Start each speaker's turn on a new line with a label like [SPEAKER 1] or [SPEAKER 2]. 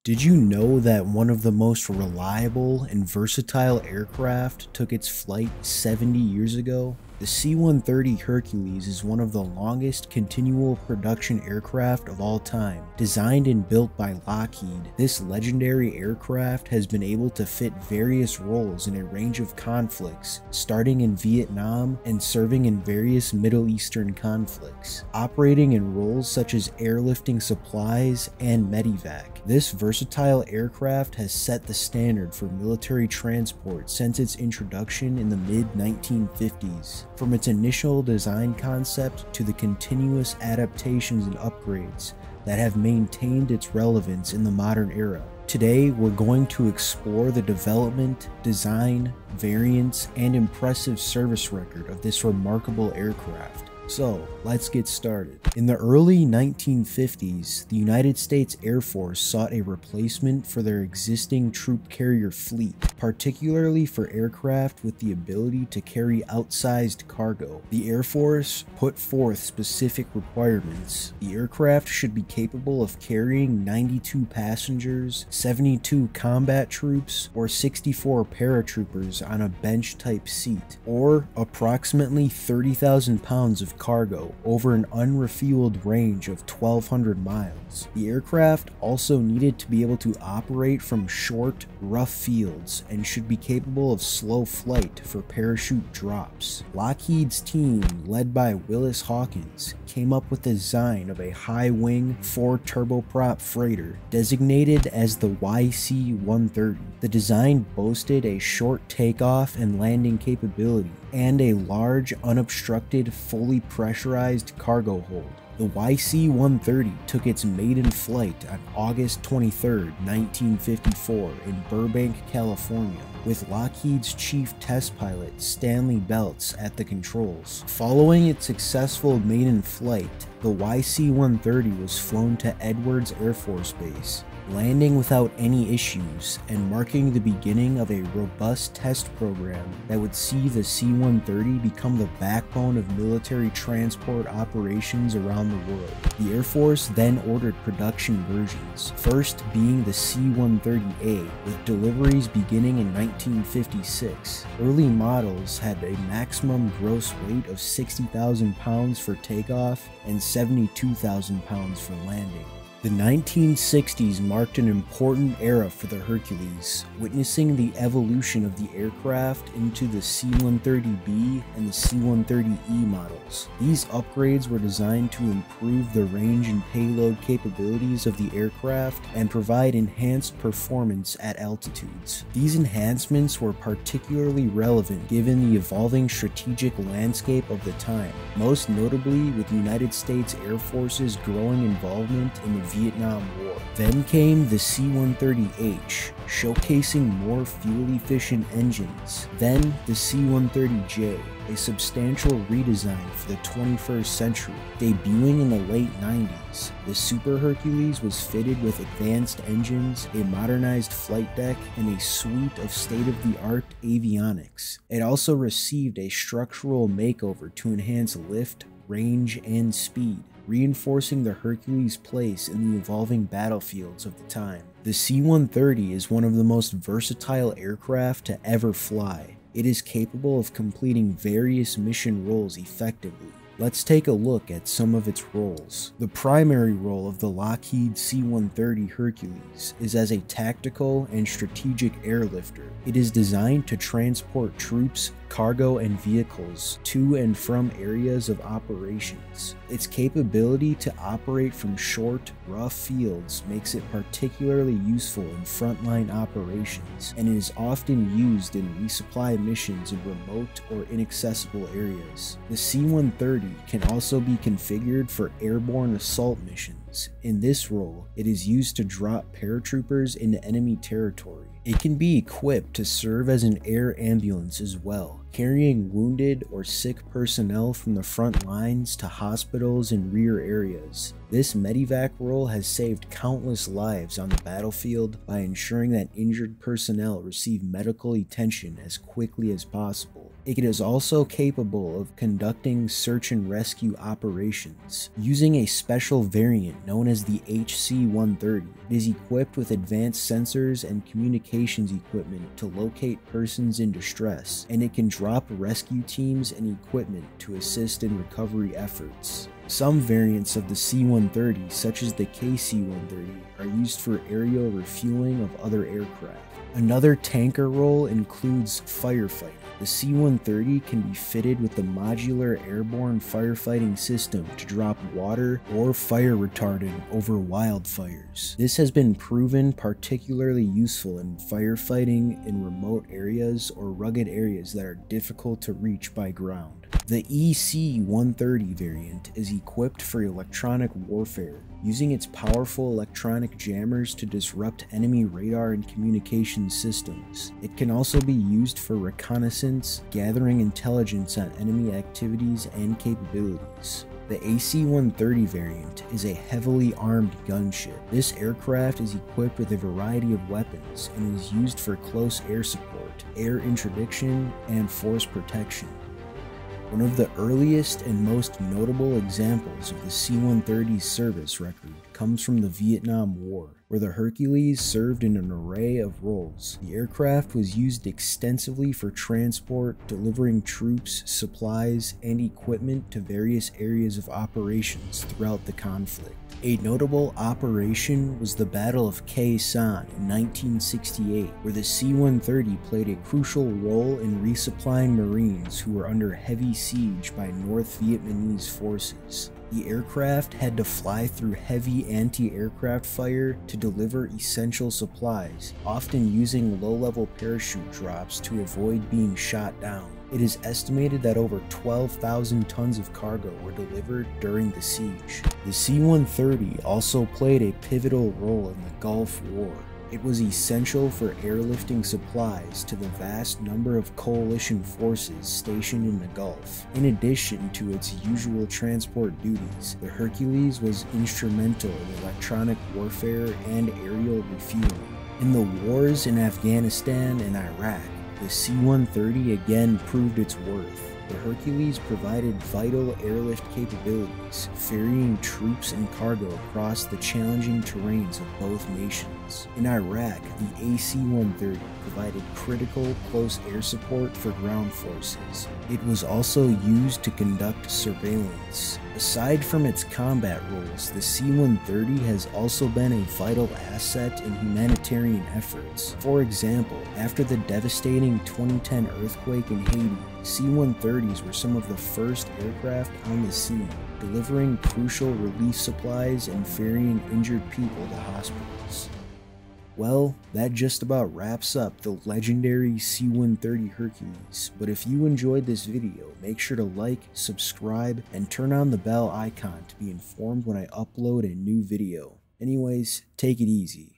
[SPEAKER 1] Did you know that one of the most reliable and versatile aircraft took its flight 70 years ago? The C-130 Hercules is one of the longest continual production aircraft of all time. Designed and built by Lockheed, this legendary aircraft has been able to fit various roles in a range of conflicts, starting in Vietnam and serving in various Middle Eastern conflicts, operating in roles such as airlifting supplies and medevac. This versatile aircraft has set the standard for military transport since its introduction in the mid-1950s. From its initial design concept to the continuous adaptations and upgrades that have maintained its relevance in the modern era. Today, we're going to explore the development, design, variants, and impressive service record of this remarkable aircraft. So, let's get started. In the early 1950s, the United States Air Force sought a replacement for their existing troop carrier fleet, particularly for aircraft with the ability to carry outsized cargo. The Air Force put forth specific requirements. The aircraft should be capable of carrying 92 passengers, 72 combat troops, or 64 paratroopers on a bench-type seat, or approximately 30,000 pounds of cargo over an unrefueled range of 1,200 miles. The aircraft also needed to be able to operate from short, rough fields and should be capable of slow flight for parachute drops. Lockheed's team, led by Willis Hawkins, came up with the design of a high-wing 4-turboprop freighter designated as the YC-130. The design boasted a short takeoff and landing capability and a large, unobstructed, fully pressurized cargo hold. The YC-130 took its maiden flight on August 23, 1954 in Burbank, California, with Lockheed's chief test pilot Stanley Belts at the controls. Following its successful maiden flight, the YC-130 was flown to Edwards Air Force Base, landing without any issues and marking the beginning of a robust test program that would see the C-130 become the backbone of military transport operations around the world. The Air Force then ordered production versions, first being the C-130A, with deliveries beginning in 1956. Early models had a maximum gross weight of 60,000 pounds for takeoff and 72,000 pounds for landing. The 1960s marked an important era for the Hercules, witnessing the evolution of the aircraft into the C-130B and the C-130E models. These upgrades were designed to improve the range and payload capabilities of the aircraft and provide enhanced performance at altitudes. These enhancements were particularly relevant given the evolving strategic landscape of the time, most notably with the United States Air Force's growing involvement in the Vietnam War. Then came the C-130H, showcasing more fuel-efficient engines. Then the C-130J, a substantial redesign for the 21st century. Debuting in the late 90s, the Super Hercules was fitted with advanced engines, a modernized flight deck, and a suite of state-of-the-art avionics. It also received a structural makeover to enhance lift, range, and speed, reinforcing the Hercules' place in the evolving battlefields of the time. The C-130 is one of the most versatile aircraft to ever fly. It is capable of completing various mission roles effectively. Let's take a look at some of its roles. The primary role of the Lockheed C-130 Hercules is as a tactical and strategic airlifter. It is designed to transport troops, cargo, and vehicles to and from areas of operations. Its capability to operate from short, rough fields makes it particularly useful in frontline operations, and it is often used in resupply missions in remote or inaccessible areas. The C-130 can also be configured for airborne assault missions. In this role, it is used to drop paratroopers into enemy territory. It can be equipped to serve as an air ambulance as well, carrying wounded or sick personnel from the front lines to hospitals and rear areas. This medevac role has saved countless lives on the battlefield by ensuring that injured personnel receive medical attention as quickly as possible. It is also capable of conducting search and rescue operations. Using a special variant known as the HC-130, it is equipped with advanced sensors and communications equipment to locate persons in distress, and it can drop rescue teams and equipment to assist in recovery efforts. Some variants of the C-130, such as the KC-130, are used for aerial refueling of other aircraft. Another tanker role includes firefighting. The C-130 can be fitted with the modular airborne firefighting system to drop water or fire retardant over wildfires. This has been proven particularly useful in firefighting in remote areas or rugged areas that are difficult to reach by ground. The EC-130 variant is equipped for electronic warfare, using its powerful electronic jammers to disrupt enemy radar and communication systems. It can also be used for reconnaissance, gathering intelligence on enemy activities and capabilities. The AC-130 variant is a heavily armed gunship. This aircraft is equipped with a variety of weapons and is used for close air support, air interdiction, and force protection. One of the earliest and most notable examples of the C-130's service record comes from the Vietnam War, where the Hercules served in an array of roles. The aircraft was used extensively for transport, delivering troops, supplies, and equipment to various areas of operations throughout the conflict. A notable operation was the Battle of Khe Sanh in 1968, where the C-130 played a crucial role in resupplying Marines who were under heavy siege by North Vietnamese forces. The aircraft had to fly through heavy anti-aircraft fire to deliver essential supplies, often using low-level parachute drops to avoid being shot down. It is estimated that over 12,000 tons of cargo were delivered during the siege. The C-130 also played a pivotal role in the Gulf War. It was essential for airlifting supplies to the vast number of coalition forces stationed in the Gulf. In addition to its usual transport duties, the Hercules was instrumental in electronic warfare and aerial refueling. In the wars in Afghanistan and Iraq, the C-130 again proved its worth. The Hercules provided vital airlift capabilities, ferrying troops and cargo across the challenging terrains of both nations. In Iraq, the AC-130 provided critical close air support for ground forces. It was also used to conduct surveillance. Aside from its combat roles, the C-130 has also been a vital asset in humanitarian efforts. For example, after the devastating 2010 earthquake in Haiti, C-130s were some of the first aircraft on the scene, delivering crucial relief supplies and ferrying injured people to hospitals. Well, that just about wraps up the legendary C-130 Hercules, but if you enjoyed this video, make sure to like, subscribe, and turn on the bell icon to be informed when I upload a new video. Anyways, take it easy.